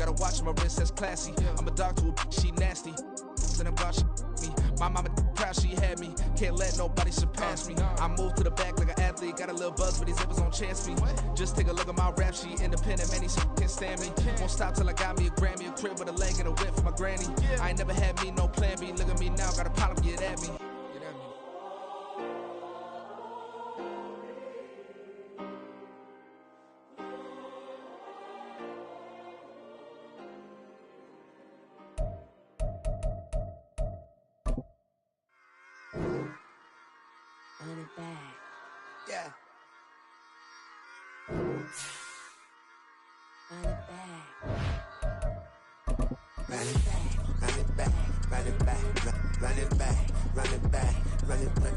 gotta watch my wrist, that's classy. I'm a dog to a she nasty. And I'm glad she me. My mama proud she had me. Can't let nobody surpass me. I move to the back like an athlete. Got a little buzz, but these zippers don't chance me. Just take a look at my rap sheet. Independent, man, these can't stand me. Won't stop till I got me a Grammy, a crib with a leg and a whip for my granny. I ain't never had me no plan B. Look at me now, got a problem, get at me. Run it back. Yeah. Run it back. Run it back. Run it back. Run it back. Run it back. Run it back.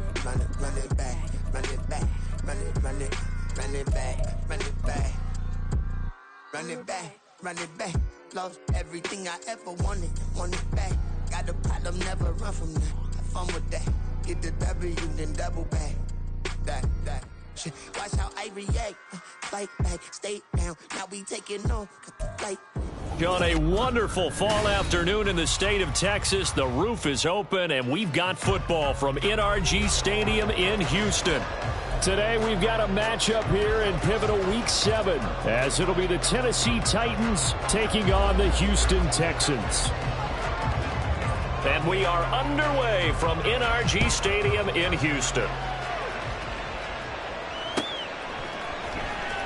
Run it back. Run it back. Run it back. Run it back. Run it back. Run it back. Run it back. Run it back. Lost everything I ever wanted. Want it back. Got a problem, never run from that. Have fun with that. Get the W, then double back. That shit. Watch how I react. Fight back, stay down. Now we taking on. Got the fight. On a wonderful fall afternoon in the state of Texas, the roof is open, and we've got football from NRG Stadium in Houston. Today, we've got a matchup here in pivotal Week 7, as it'll be the Tennessee Titans taking on the Houston Texans. And we are underway from NRG Stadium in Houston.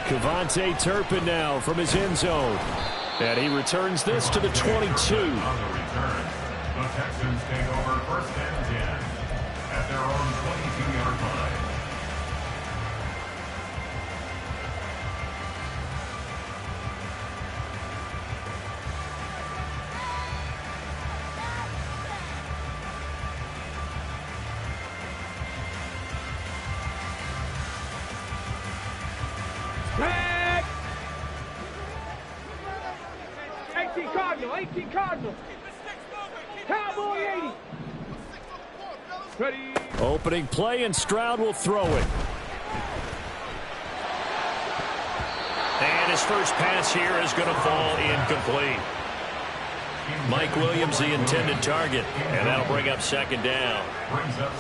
Kevontae Turpin now from his end zone. And he returns this to the 22. On the return, the Texans take over 1st and 10 at their own 22-yard line. Back! 18 Cardinal, 18 Cardinal. Cowboy 80. Ready. Opening play, and Stroud will throw it. And his first pass here is going to fall incomplete. Mike Williams, the intended target, and that'll bring up 2nd down.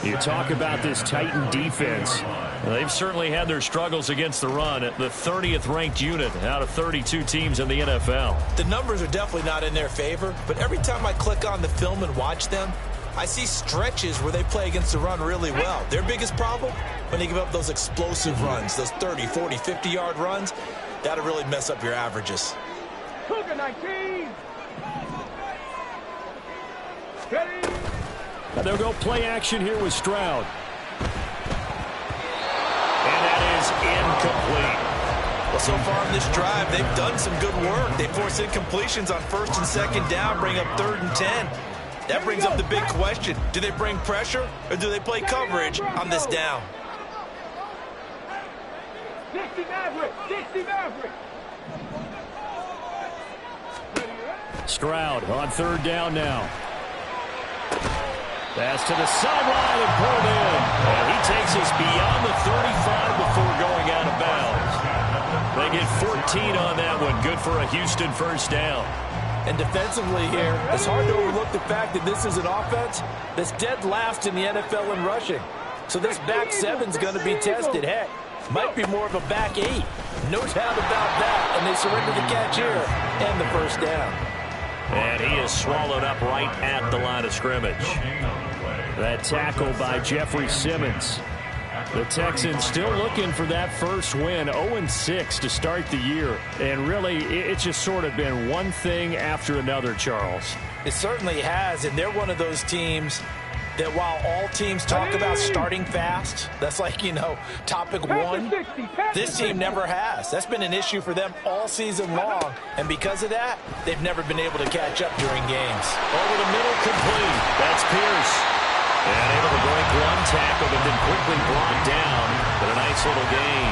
You talk about this Titan defense. They've certainly had their struggles against the run. The 30th ranked unit out of 32 teams in the NFL. The numbers are definitely not in their favor, but every time I click on the film and watch them, I see stretches where they play against the run really well. Their biggest problem, when they give up those explosive runs, those 30, 40, 50-yard runs, that'll really mess up your averages. Cougar 19. Ready. And they'll go play action here with Stroud. And that is incomplete. Well, so far in this drive, they've done some good work. They force incompletions on 1st and 2nd down, bring up 3rd and 10. That brings up the big question. Do they bring pressure, or do they play coverage on this down? 60 Maverick, 60 Maverick. Stroud on 3rd down now. Pass to the sideline and pulled in. And he takes us beyond the 35 before going out of bounds. They get 14 on that one. Good for a Houston 1st down. And defensively here, it's hard to overlook the fact that this is an offense that's dead last in the NFL in rushing. So this back 7's going to be tested. Heck, might be more of a back 8. No doubt about that. And they surrender the catch here and the 1st down. And he is swallowed up right at the line of scrimmage. That tackle by Jeffrey Simmons. The Texans still looking for that first win, 0-6 to start the year. And really, it's just sort of been one thing after another, Charles. It certainly has, and they're one of those teams that while all teams talk about starting fast, that's like, topic 1, this team never has. That's been an issue for them all season long, and because of that, they've never been able to catch up during games. Over the middle, complete. That's Pierce. And able to break one tackle, but then quickly brought down. But a nice little gain.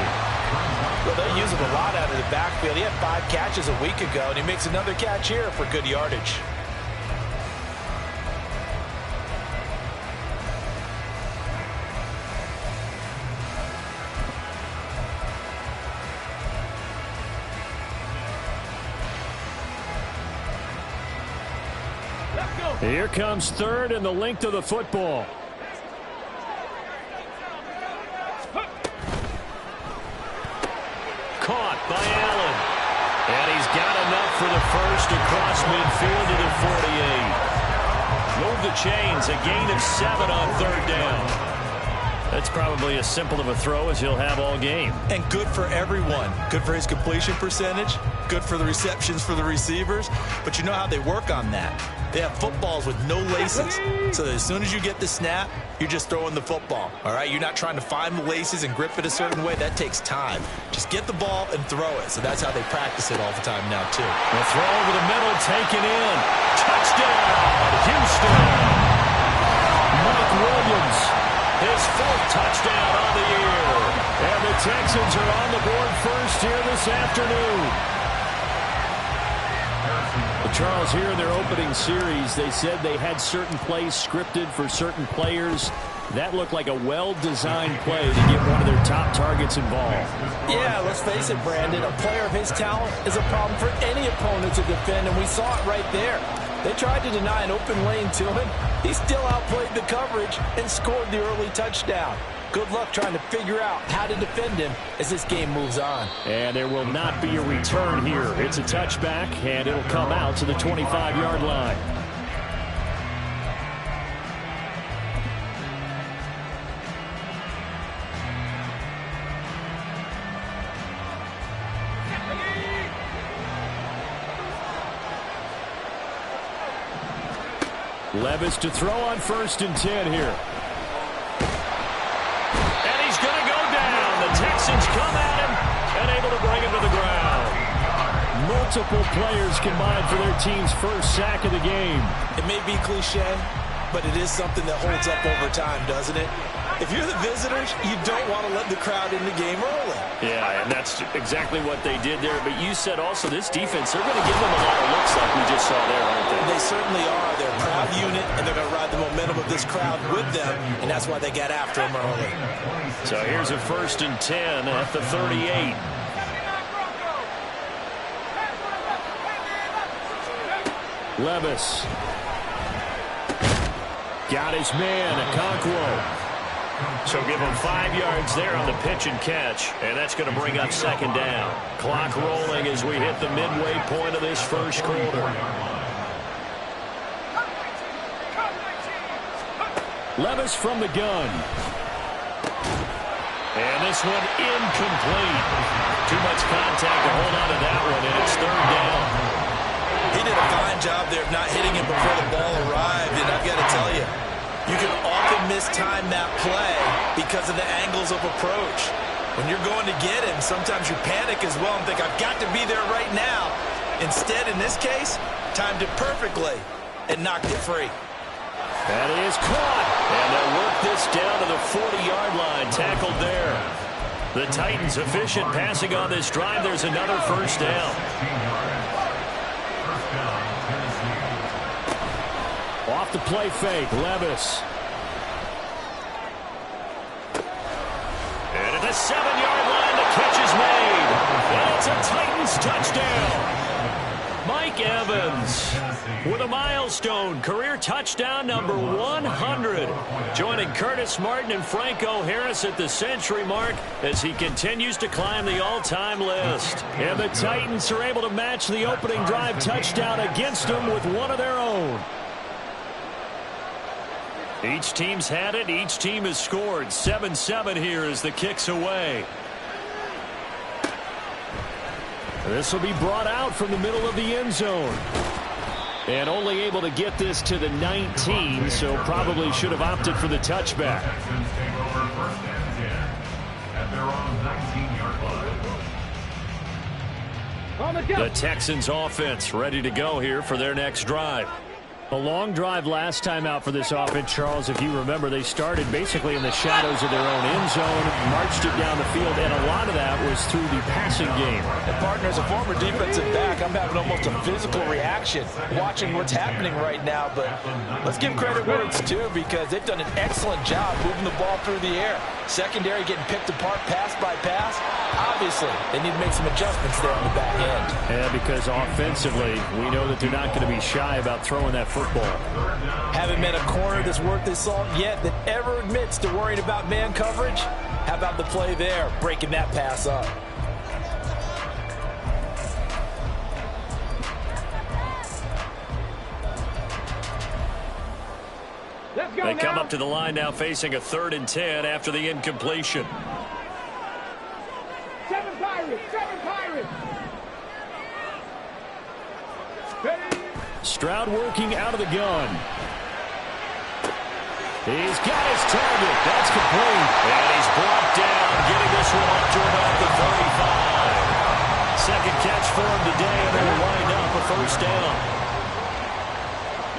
Well, they use him a lot out of the backfield. He had 5 catches a week ago, and he makes another catch here for good yardage. Here comes third and the length of the football. Caught by Allen. And he's got enough for the first across midfield to the 48. Move the chains. A gain of 7 on third down. That's probably as simple of a throw as he'll have all game. And good for everyone. Good for his completion percentage. Good for the receptions for the receivers. But you know how they work on that. They have footballs with no laces. So as soon as you get the snap, you're just throwing the football. All right? You're not trying to find the laces and grip it a certain way. That takes time. Just get the ball and throw it. So that's how they practice it all the time now, too. The throw over the middle, taken in. Touchdown, Houston. Mike Williams, his 4th touchdown on the year. And the Texans are on the board first here this afternoon. Charles, here in their opening series, they said they had certain plays scripted for certain players. That looked like a well-designed play to get one of their top targets involved. Yeah, let's face it, Brandon. A player of his talent is a problem for any opponent to defend, and we saw it right there. They tried to deny an open lane to him. He still outplayed the coverage and scored the early touchdown. Good luck trying to figure out how to defend him as this game moves on. And there will not be a return here. It's a touchback, and it'll come out to the 25-yard line. Levis to throw on 1st and 10 here. And he's going to go down. The Texans come at him and able to bring him to the ground. Multiple players combined for their team's first sack of the game. It may be cliche, but it is something that holds up over time, doesn't it? If you're the visitors, you don't want to let the crowd in the game early. Yeah, and that's exactly what they did there. But you said also this defense, they're going to give them a lot of looks like we just saw there, aren't they? They certainly are. They're a proud unit, and they're going to ride the momentum of this crowd with them, and that's why they got after them early. So here's a 1st and 10 at the 38. Levis. Got his man, Okonkwo. So give him 5 yards there on the pitch and catch, and that's going to bring up 2nd down. Clock rolling as we hit the midway point of this first quarter. Levis from the gun. And this one incomplete. Too much contact to hold on to that one, and it's 3rd down. He did a fine job there of not hitting him before the ball arrived, and I've got to tell you, you can often mistime that play because of the angles of approach. When you're going to get him, sometimes you panic as well and think, I've got to be there right now. Instead, in this case, timed it perfectly and knocked it free. That is caught. And they'll work this down to the 40-yard line. Tackled there. The Titans efficient passing on this drive. There's another 1st down. Off the play fake, Levis. And at the 7-yard line, the catch is made. And it's a Titans touchdown. Mike Evans with a milestone career touchdown number 100. Joining Curtis Martin and Franco Harris at the century mark as he continues to climb the all-time list. And the Titans are able to match the opening drive touchdown against them with one of their own. Each team's had it. Each team has scored. 7-7 here as the kick's away. This will be brought out from the middle of the end zone. And only able to get this to the 19, so probably should have opted for the touchback. Texans take over 1st and 10 at their own 19-yard line. On the jump. The Texans offense ready to go here for their next drive. A long drive last time out for this offense, Charles. If you remember, they started basically in the shadows of their own end zone, marched it down the field, and a lot of that was through the passing game. And partner, as a former defensive back, I'm having almost a physical reaction watching what's happening right now. But let's give credit where it's due because they've done an excellent job moving the ball through the air. Secondary getting picked apart pass by pass. Obviously, they need to make some adjustments there on the back end. Yeah, because offensively, we know that they're not going to be shy about throwing that football. Haven't met a corner that's worth his salt yet that ever admits to worrying about man coverage. How about the play there, breaking that pass up? They come up to the line now facing a 3rd and 10 after the incompletion. 7 Pirates! 7 Pirates! Stroud working out of the gun. He's got his target. That's complete. And he's brought down, getting this one up to about the 35. Second catch for him today, and it'll wind up a 1st down.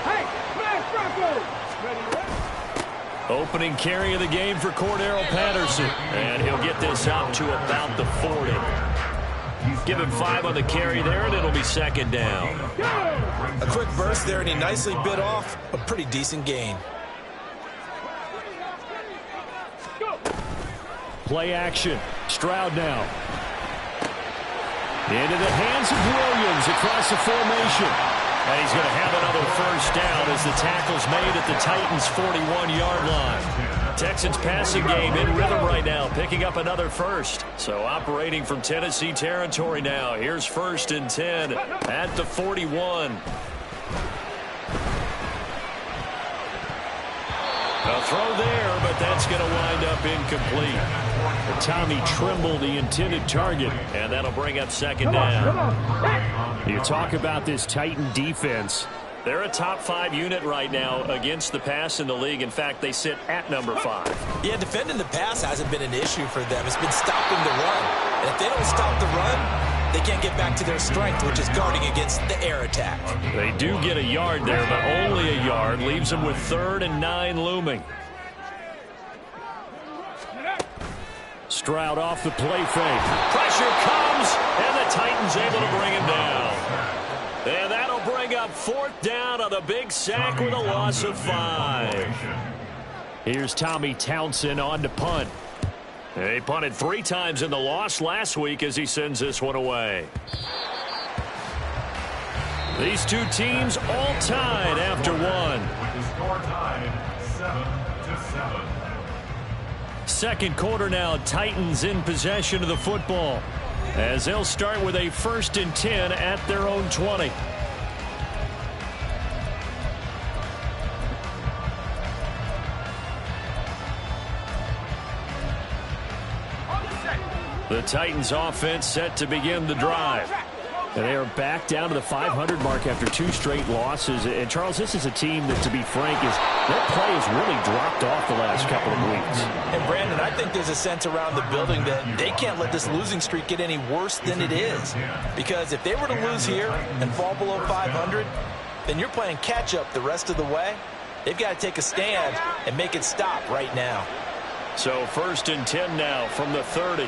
Hey, smash Broncos! Opening carry of the game for Cordero Patterson. And he'll get this up to about the 40. Give him 5 on the carry there, and it'll be 2nd down. A quick burst there, and he nicely bit off a pretty decent gain. Play action. Stroud now. Into the hands of Williams across the formation. And he's going to have another 1st down as the tackle's made at the Titans' 41-yard line. Texans passing game in rhythm right now, picking up another 1st. So operating from Tennessee territory now. Here's 1st and 10 at the 41. A throw there, but that's going to wind up incomplete. Tommy Tremble, the intended target, and that'll bring up 2nd down. You talk about this Titan defense. They're a top 5 unit right now against the pass in the league. In fact, they sit at number 5. Yeah, defending the pass hasn't been an issue for them. It's been stopping the run. And if they don't stop the run, they can't get back to their strength, which is guarding against the air attack. They do get a yard there, but only a yard. Leaves them with 3rd and 9 looming. Stroud off the play fake. Pressure comes, and the Titans able to bring him down. And that'll bring up 4th down on the big sack with a loss of 5. Here's Tommy Townsend on to punt. He punted 3 times in the loss last week as he sends this one away. These two teams all tied after one. With the score tied 7-7. Second quarter now, Titans in possession of the football as they'll start with a 1st and 10 at their own 20. The Titans offense set to begin the drive. And they are back down to the 500 mark after 2 straight losses. And, Charles, this is a team that, to be frank, their play has really dropped off the last couple of weeks. And, Brandon, I think there's a sense around the building that they can't let this losing streak get any worse than it is. Because if they were to lose here and fall below 500, then you're playing catch-up the rest of the way. They've got to take a stand and make it stop right now. So 1st and 10 now from the 30.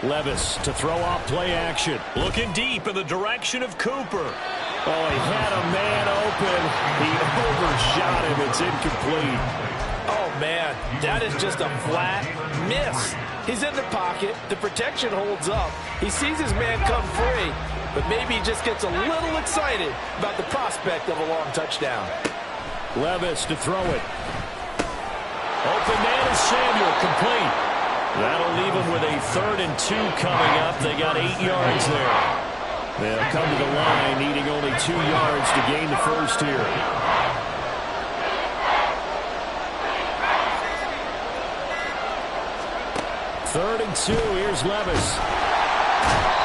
Levis to throw off play action. Looking deep in the direction of Cooper. Oh, he had a man open. He overshot him. It's incomplete. Oh, man, that is just a flat miss. He's in the pocket. The protection holds up. He sees his man come free, but maybe he just gets a little excited about the prospect of a long touchdown. Levis to throw it. Open man is Samuel, complete. That'll leave them with a 3rd and 2 coming up. They got 8 yards there. They'll come to the line, needing only 2 yards to gain the 1st here. Third and 2, here's Levis.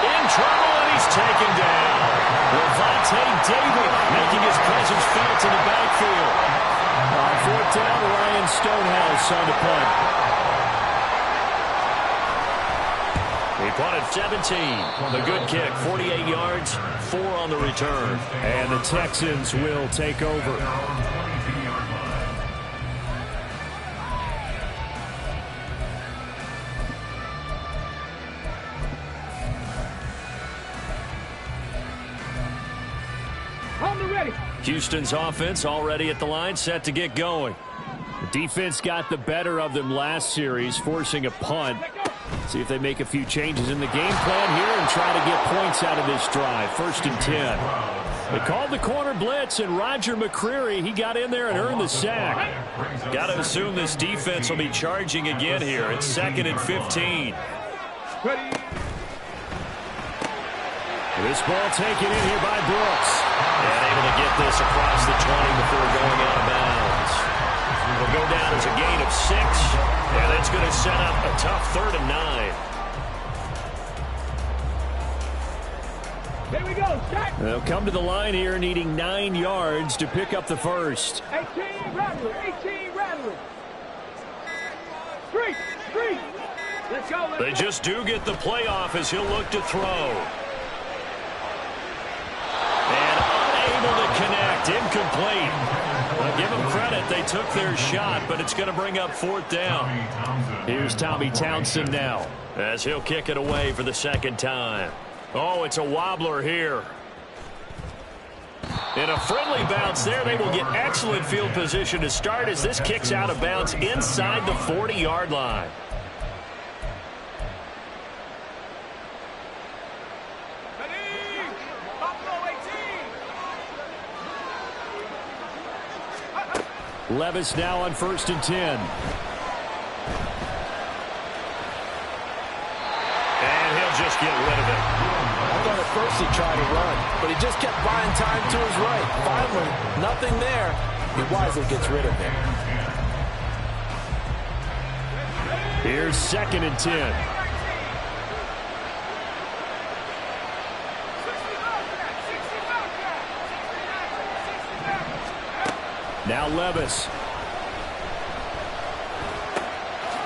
In trouble, and he's taken down. Levante David making his presence felt in the backfield. On 4th down, Ryan Stonehouse on the punt. He punted 17. The good kick, 48 yards, 4 on the return. And the Texans will take over. Houston's offense already at the line, set to get going. The defense got the better of them last series, forcing a punt. See if they make a few changes in the game plan here and try to get points out of this drive. 1st and 10. They called the corner blitz, and Roger McCreary, he got in there and earned the sack. Got to assume this defense will be charging again here. It's 2nd and 15. This ball taken in here by Brooks. And able to get this across the 20 before going out of bounds. It'll go down as a gain of 6, and it's going to set up a tough 3rd and 9. Here we go, shot. They'll come to the line here needing 9 yards to pick up the first. 18 rattler, 18 rattler. Street. Let's go. They just do get the playoff as he'll look to throw. And unable to connect, incomplete. I'll give them credit, they took their shot, but it's going to bring up 4th down. Here's Tommy Townsend now as he'll kick it away for the 2nd time. Oh, it's a wobbler here. And a friendly bounce there. They will get excellent field position to start as this kicks out of bounds inside the 40-yard line. Levis now on 1st and 10. And he'll just get rid of it. I thought at first he tried to run, but he just kept buying time to his right. Finally, nothing there. He wisely gets rid of it. Here's 2nd and 10. Now Levis.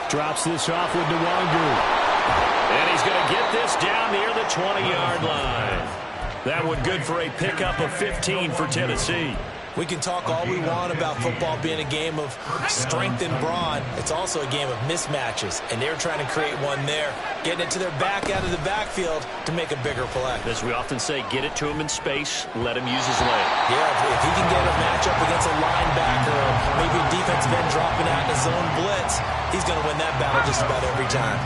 Drops this off with Nwangu. And he's going to get this down near the 20-yard line. That one good for a pickup of 15 for Tennessee. We can talk all we want about football being a game of strength and brawn. It's also a game of mismatches, and they're trying to create one there, getting it to their back out of the backfield to make a bigger play. As we often say, get it to him in space, let him use his leg. Yeah, if he can get a matchup against a linebacker or maybe a defensive end dropping out in his zone blitz, he's going to win that battle just about every time.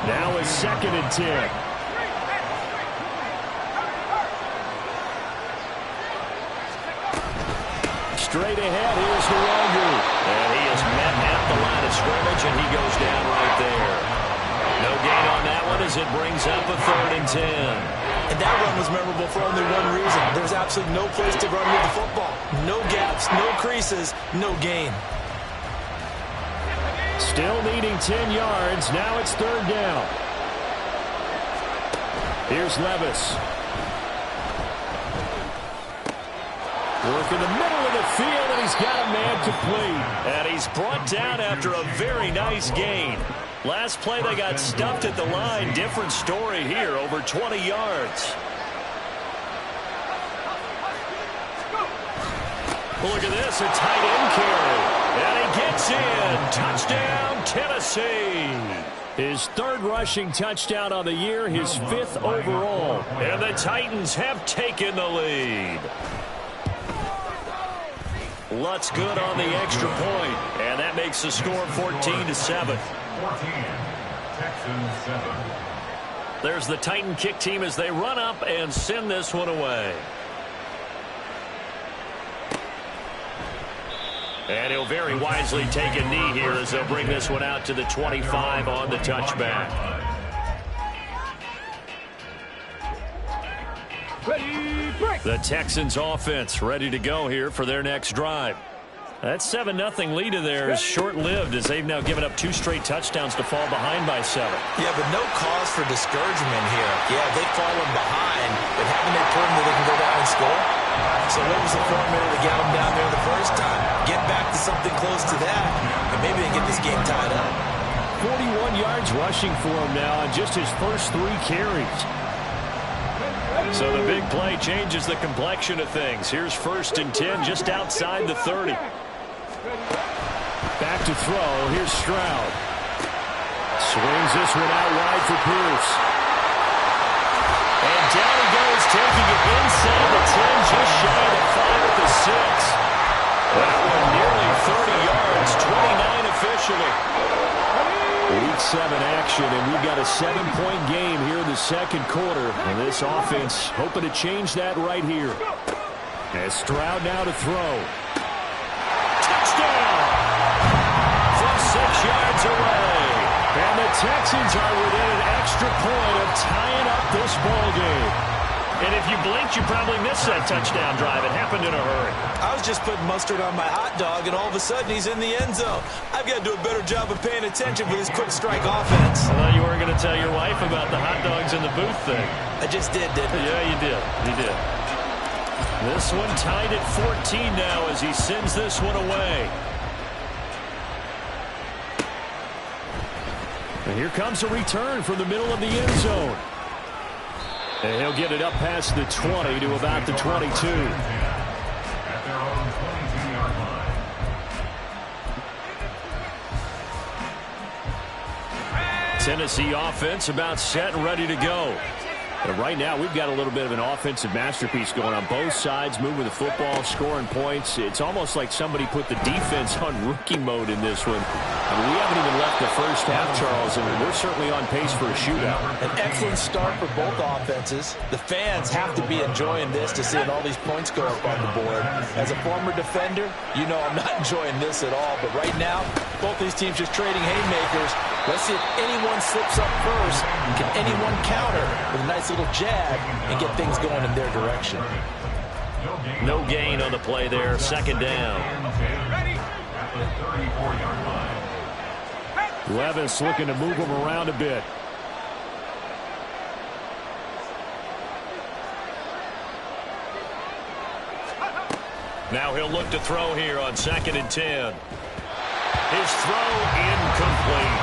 Now it's 2nd and 10. Straight ahead, here's Nwangu. And he is met at the line of scrimmage, and he goes down right there. No gain on that one as it brings up a 3rd and 10. And that run was memorable for only one reason. There's absolutely no place to run with the football. No gaps, no creases, no gain. Still needing 10 yards. Now it's 3rd down. Here's Levis. Work in the middle of the field, and he's got a man complete. And he's brought down after a very nice gain. Last play, they got stuffed at the line. Different story here, over 20 yards. Look at this, a tight end carry. And he gets in. Touchdown, Tennessee. His 3rd rushing touchdown on the year, his 5th overall. And the Titans have taken the lead. Lutz good on the extra point, and that makes the score 14-7. 14, Texans 7. There's the Titan kick team as they run up and send this one away. And he'll very wisely take a knee here as they'll bring this one out to the 25 on the touchback. The Texans offense ready to go here for their next drive. That 7-0 lead of theirs short-lived as they've now given up 2 straight touchdowns to fall behind by 7. Yeah, but no cause for discouragement here. Yeah, they've fallen behind, but haven't they proven that they can go down and score? So what was the formula to get them down there the first time? Get back to something close to that, and maybe they get this game tied up. 41 yards rushing for him now on just his first 3 carries. So the big play changes the complexion of things. Here's 1st and 10 just outside the 30. Back to throw. Here's Stroud. Swings this one out wide for Pierce. And down he goes, taking it inside the 10, just shy of the 5 at the 6. That one nearly 30 yards, 29 officially. Week 7 action, and we've got a 7-point game here in the 2nd quarter. And this offense hoping to change that right here. As Stroud now to throw. Touchdown! From 6 yards away. And the Texans are within an extra point of tying up this ball game. And if you blinked, you probably missed that touchdown drive. It happened in a hurry. I was just putting mustard on my hot dog, and all of a sudden he's in the end zone. I've got to do a better job of paying attention for this quick strike offense. I thought you weren't going to tell your wife about the hot dogs in the booth thing. I just did, didn't I? Yeah, you did. You did. This one tied at 14 now as he sends this one away. And here comes a return from the middle of the end zone. And he'll get it up past the 20 to about the 22. At their own 22-yard line. Tennessee offense about set and ready to go. But right now, we've got a little bit of an offensive masterpiece going on both sides, moving the football, scoring points. It's almost like somebody put the defense on rookie mode in this one. I mean, we haven't even left the first half, Charles, and we're certainly on pace for a shootout. An excellent start for both offenses. The fans have to be enjoying this to seeing all these points go up on the board. As a former defender, you know I'm not enjoying this at all. But right now, both these teams just trading haymakers. Let's see if anyone slips up first. Can anyone counter with a nice little jab and get things going in their direction? No gain on the play there. Second down. Levis looking to move him around a bit. Now he'll look to throw here on 2nd and 10. His throw incomplete.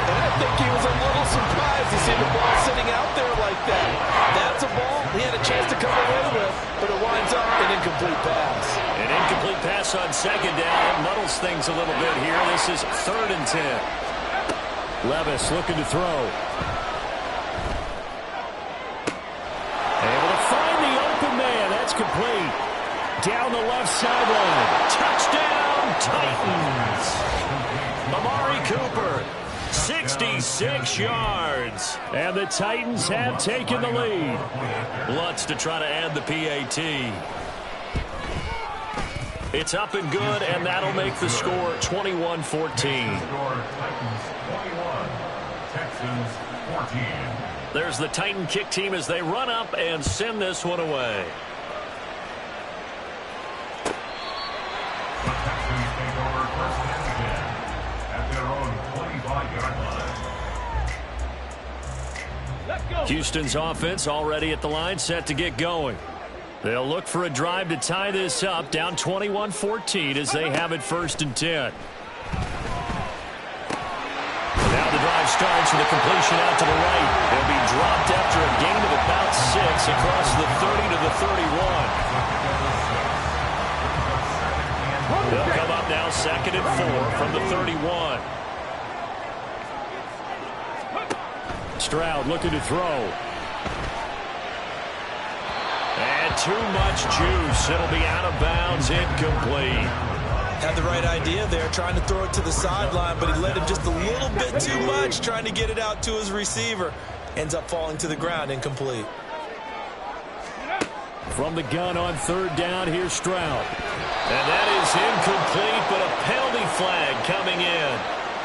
And I think he was a little surprised to see the ball sitting out there like that. That's a ball he had a chance to come away with, but it winds up an incomplete pass. An incomplete pass on 2nd down. It muddles things a little bit here. This is 3rd and 10. Levis looking to throw. Able to find the open man. That's complete. Down the left sideline. Touchdown, Titans. Amari Cooper. 66 yards. And the Titans have taken the lead. Lutz to try to add the PAT. It's up and good, and that'll make the score 21-14. Texans 14. There's the Titan kick team as they run up and send this one away. The Texans take over 1st and 10 at their own 25-yard line. Let's go. Houston's offense already at the line, set to get going. They'll look for a drive to tie this up, down 21-14 as they have it 1st and 10. Now the drive starts with a completion out to the right. They'll be dropped after a gain of about 6 across the 30 to the 31. They'll come up now 2nd and 4 from the 31. Stroud looking to throw. And too much juice. It'll be out of bounds, incomplete. Had the right idea there, trying to throw it to the sideline, but he let him just a little bit too much, trying to get it out to his receiver. Ends up falling to the ground, incomplete. From the gun on 3rd down, here's Stroud. And that is incomplete, but a penalty flag coming in.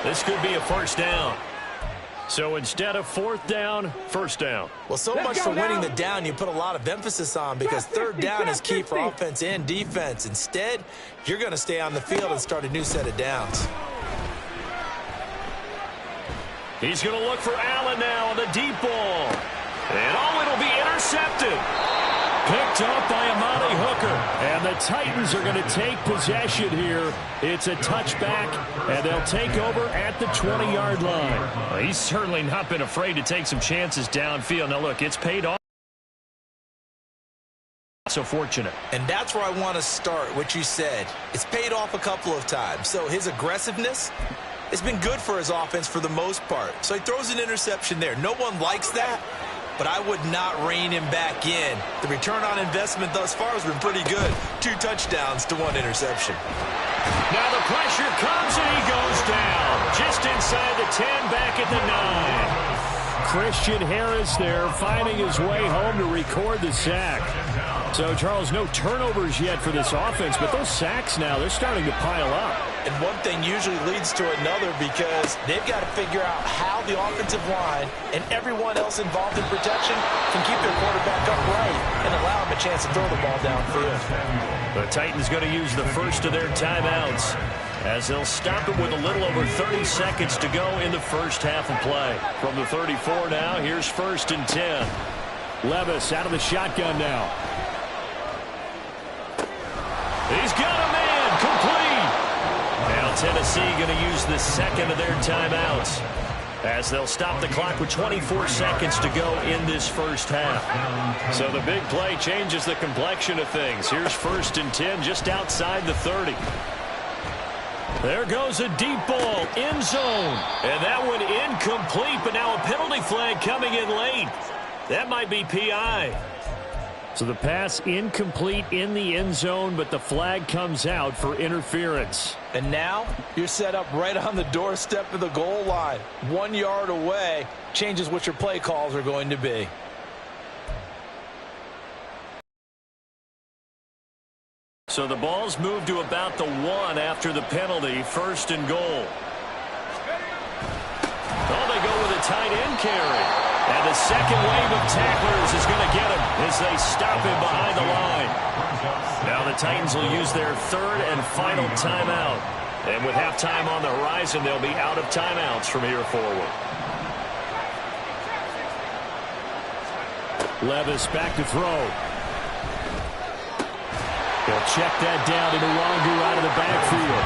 This could be a 1st down. So instead of 4th down, 1st down. Well, so much for winning the down you put a lot of emphasis on, because 3rd down is key for offense and defense. Instead, you're going to stay on the field and start a new set of downs. He's going to look for Allen now on the deep ball. And it'll be intercepted. Picked up by Amani Hooker. And the Titans are going to take possession here. It's a touchback, and they'll take over at the 20-yard line. Well, he's certainly not been afraid to take some chances downfield. Now, look, it's paid off. So fortunate. And that's where I want to start, what you said. It's paid off a couple of times. So his aggressiveness has been good for his offense for the most part. So he throws an interception there. No one likes that, but I would not rein him back in. The return on investment thus far has been pretty good. 2 touchdowns to 1 interception. Now the pressure comes, and he goes down. Just inside the 10, back at the 9. Christian Harris there, finding his way home to record the sack. So, Charles, no turnovers yet for this offense, but those sacks now, they're starting to pile up. And one thing usually leads to another because they've got to figure out how the offensive line and everyone else involved in protection can keep their quarterback upright and allow him a chance to throw the ball downfield. The Titans going to use the first of their timeouts as they'll stop it with a little over 30 seconds to go in the first half of play. From the 34 now, here's 1st and 10. Levis out of the shotgun now. He's got a man complete. Now Tennessee going to use the second of their timeouts as they'll stop the clock with 24 seconds to go in this first half. So the big play changes the complexion of things. Here's 1st and 10 just outside the 30. There goes a deep ball, end zone. And that one incomplete, but now a penalty flag coming in late. That might be PI. So the pass incomplete in the end zone, but the flag comes out for interference. And now you're set up right on the doorstep of the goal line. 1 yard away changes what your play calls are going to be. So the ball's moved to about the 1 after the penalty, 1st and goal. Oh, they go with a tight end carry. And the second wave of tacklers is going to get him as they stop him behind the line. Now the Titans will use their 3rd and final timeout. And with halftime on the horizon, they'll be out of timeouts from here forward. Levis back to throw. He'll check that down to Nwangu out of the backfield.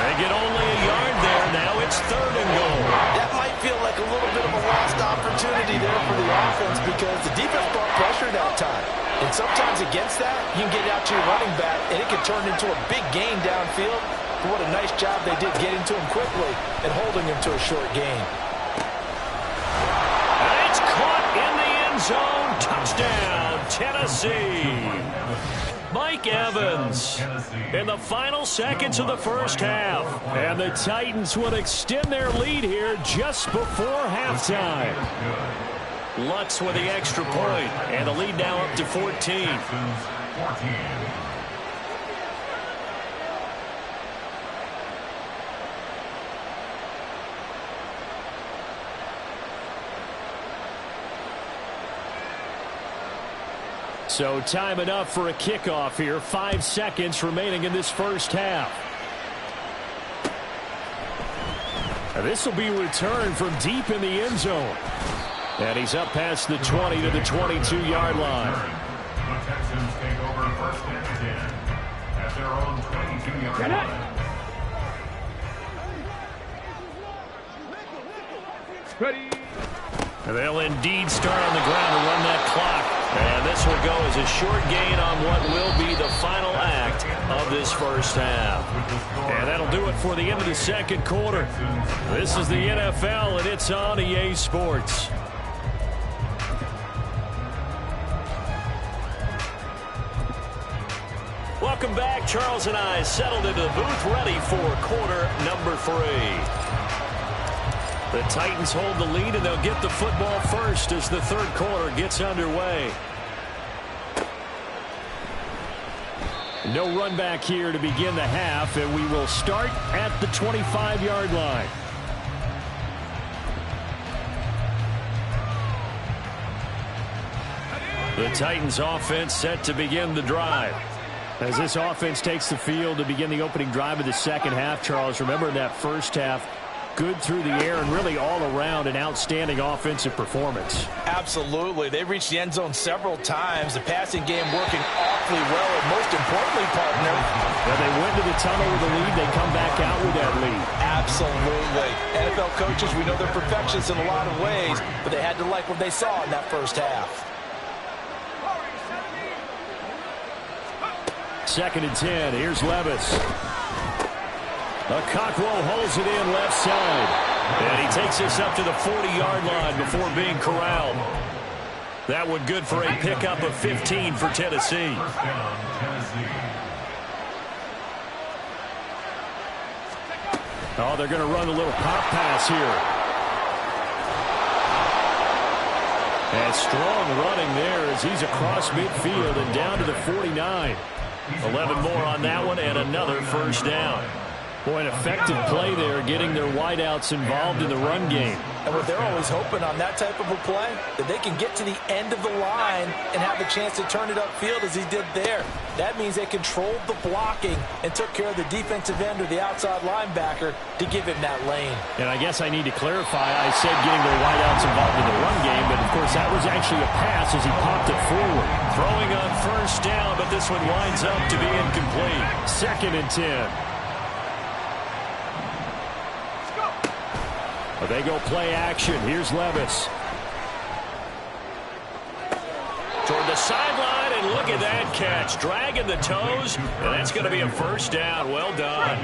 They get only a yard there. Now it's 3rd and goal. That might feel like a little bit of a lost opportunity there for the offense because the defense brought pressure that time. And sometimes against that, you can get out to your running back, and it can turn into a big gain downfield. But what a nice job they did getting to him quickly and holding him to a short gain. And it's caught in the end zone. Touchdown, Tennessee. Mike Evans in the final seconds of the first half. And the Titans will extend their lead here just before halftime. Lutz with the extra point, and the lead now up to 14. So time enough for a kickoff here. 5 seconds remaining in this first half. And this will be returned from deep in the end zone. And he's up past the 20 to the 22-yard line. The Texans take over 1st and 10 at their own 22-yard line. Ready. And they'll indeed start on the ground and run that clock. And this will go as a short gain on what will be the final act of this first half. And that'll do it for the end of the second quarter. This is the NFL, and it's on EA Sports. Welcome back. Charles and I settled into the booth, ready for quarter number 3. The Titans hold the lead, and they'll get the football first as the third quarter gets underway. No run back here to begin the half, and we will start at the 25-yard line. The Titans offense set to begin the drive. As this offense takes the field to begin the opening drive of the second half, Charles, remember in that first half, good through the air and really all around an outstanding offensive performance. Absolutely. They reached the end zone several times. The passing game working awfully well. And most importantly, partner, when they went to the tunnel with a lead, they come back out with that lead. Absolutely. NFL coaches, we know they're perfectionists in a lot of ways, but they had to like what they saw in that first half. 2nd and 10. Here's Levis. Cockrell holds it in left side. And he takes this up to the 40-yard line before being corralled. That one good for a pickup of 15 for Tennessee. Oh, they're going to run a little pop pass here. And strong running there as he's across midfield and down to the 49. 11 more on that one and another first down. Boy, an effective play there, getting their wideouts involved in the run game. And what they're always hoping on that type of a play, that they can get to the end of the line and have a chance to turn it upfield as he did there. That means they controlled the blocking and took care of the defensive end or the outside linebacker to give him that lane. And I guess I need to clarify, I said getting their wideouts involved in the run game, but of course that was actually a pass as he popped it forward. Throwing on first down, but this one winds up to be incomplete. 2nd and 10. They go play action. Here's Levis. Toward the sideline, and look at that catch. Dragging the toes, and that's going to be a first down. Well done.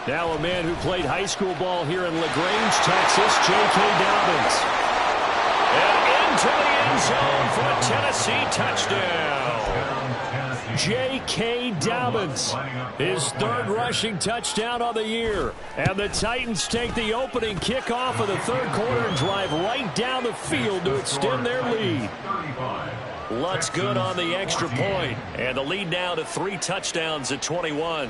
Now a man who played high school ball here in LaGrange, Texas, J.K. Dobbins. And into the end zone for a Tennessee touchdown. J.K. Dobbins, his 3rd rushing touchdown on the year. And the Titans take the opening kickoff of the 3rd quarter and drive right down the field to extend their lead. Lutz good on the extra point. And the lead now to 3 touchdowns at 21.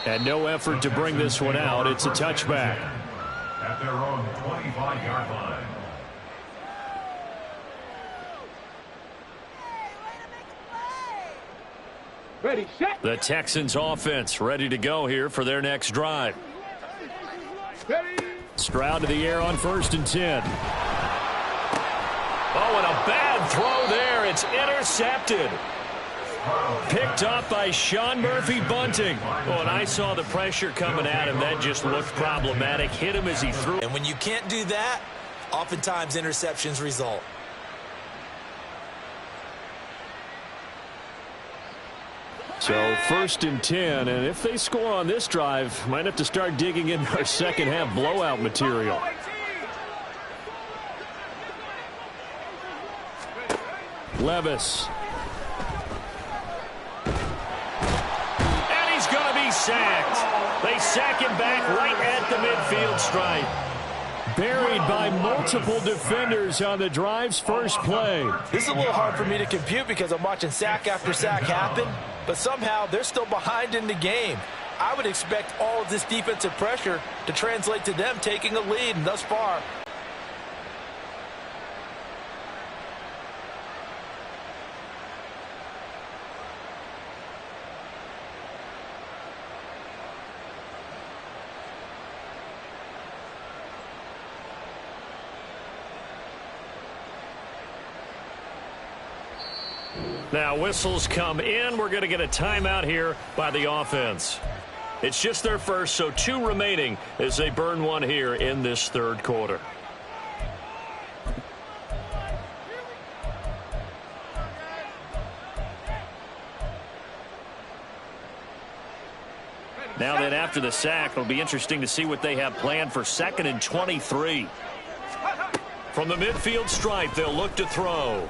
And no effort to bring this one out. It's a touchback. At their own 25-yard line. Ready, set. The Texans offense ready to go here for their next drive. Ready. Stroud to the air on 1st and 10. Oh, and a bad throw there. It's intercepted. Picked up by Sean Murphy-Bunting. Oh, and I saw the pressure coming at him. That just looked problematic. Hit him as he threw. And when you can't do that, oftentimes interceptions result. So 1st and 10, and if they score on this drive, might have to start digging in our second half blowout material. Levis. And he's going to be sacked. They sack him back right at the midfield stripe. Buried by multiple defenders on the drive's first play. This is a little hard for me to compute because I'm watching sack after sack happen, but somehow they're still behind in the game. I would expect all of this defensive pressure to translate to them taking a lead, and thus far, now whistles come in. We're going to get a timeout here by the offense. It's just their first, so 2 remaining as they burn one here in this 3rd quarter. Now then, after the sack, it'll be interesting to see what they have planned for 2nd and 23. From the midfield stripe, they'll look to throw.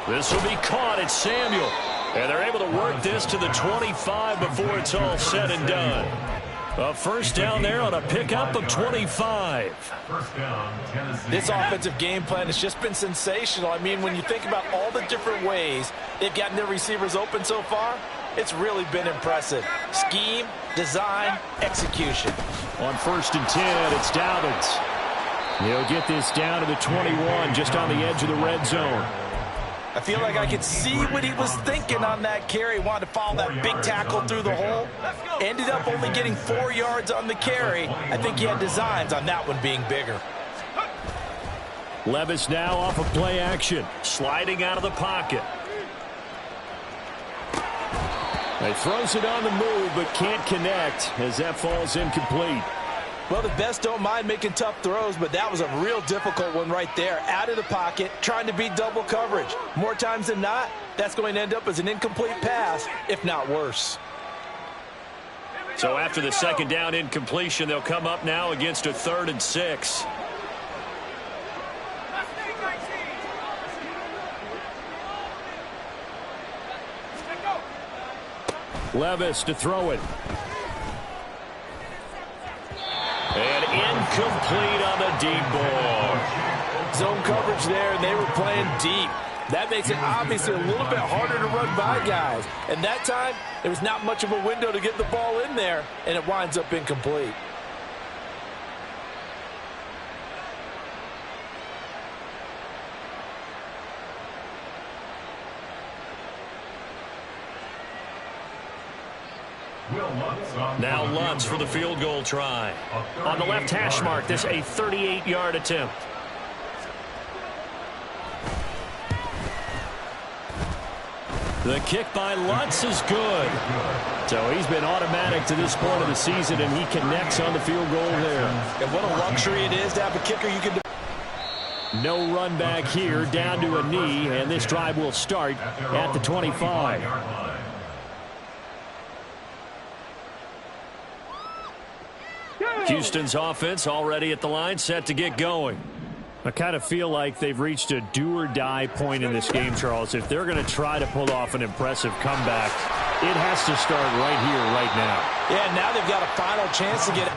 This will be caught. It's Samuel. And they're able to work this to the 25 before it's all said and done. A first down there on a pickup of 25. This offensive game plan has just been sensational. I mean, when you think about all the different ways they've gotten their receivers open so far, it's really been impressive. Scheme, design, execution. On 1st and 10, it's Dobbins. He'll get this down to the 21, just on the edge of the red zone. I feel like I could see what he was thinking on that carry. Wanted to follow that big tackle through the hole. Ended up only getting 4 yards on the carry. I think he had designs on that one being bigger. Levis now off of play action. Sliding out of the pocket. He throws it on the move, but can't connect as that falls incomplete. Well, the best don't mind making tough throws, but that was a real difficult one right there. Out of the pocket, trying to beat double coverage. More times than not, that's going to end up as an incomplete pass, if not worse. So after the 2nd down incompletion, they'll come up now against a 3rd and 6. Levis to throw it. And incomplete on the deep ball. Zone coverage there, and they were playing deep. That makes it obviously a little bit harder to run by guys. And that time, there was not much of a window to get the ball in there, and it winds up incomplete. Now Lutz for the field goal try. On the left hash mark, this a 38-yard attempt. The kick by Lutz is good. So he's been automatic to this point of the season, and he connects on the field goal there. And what a luxury it is to have a kicker you can... No run back here, down to a knee, and this drive will start at the 25. Houston's offense already at the line, set to get going. I kind of feel like they've reached a do-or-die point in this game, Charles. If they're going to try to pull off an impressive comeback, it has to start right here, right now. Yeah, now they've got a final chance to get